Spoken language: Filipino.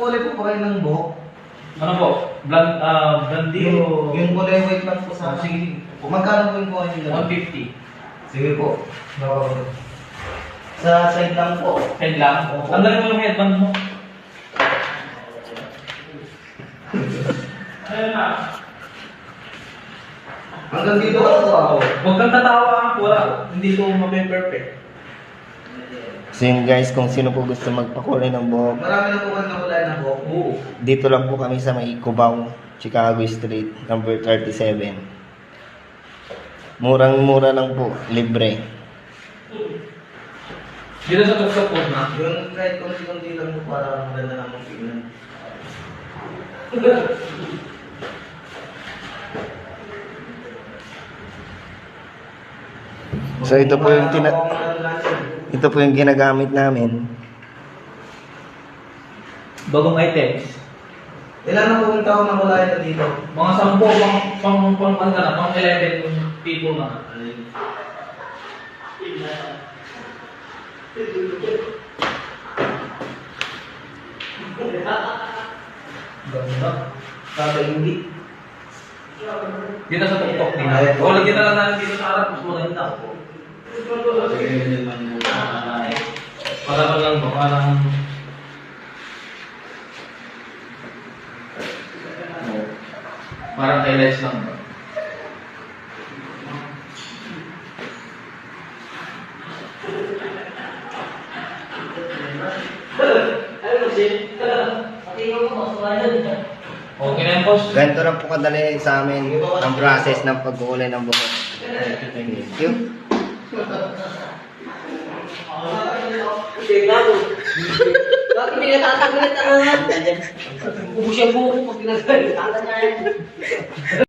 magpakulay po pa kayo ng buhok. Ano po? Blondie o... Yung kulay white lang po sa Sige. Magkano po yung kuha nyo lang? 150. Sige po. Sa side lang po. Head lang. Opo. Tanggalin mo yung headband mo. Ayun na. Hanggang dito ka po ako. Huwag kang tatawa. Wala. Hindi to mape-perfect. So yun guys, kung sino po gusto magpakulay ng buhok, Marami na po kayo nakulay ng buhok. Oo. dito lang po kami sa may Cubao, Chicago Street, number 37. Murang-mura lang po, libre. Dito sa tuktok po na. Yung kahit konti-konti lang po para maganda na mong tingnan. So ito po yung ito po yung ginagamit namin. Bagong items. Ilan na po yung taon na kulay na dito? Mga 10, pang 11 people na. Ganda. Kada hindi. Dito sa tuktok nila. O, lagyan na lang natin dito sa harap. Mas maganda. Para lang ba? Parang highlights lang ba? Okay na yung boss. Ganito lang po kadali sa amin ang process ng pagkukulay ng buhok. Thank you. Bakit hindi ka tatanggalin na nga? Ubus yung buko pag pinagalitan na yan.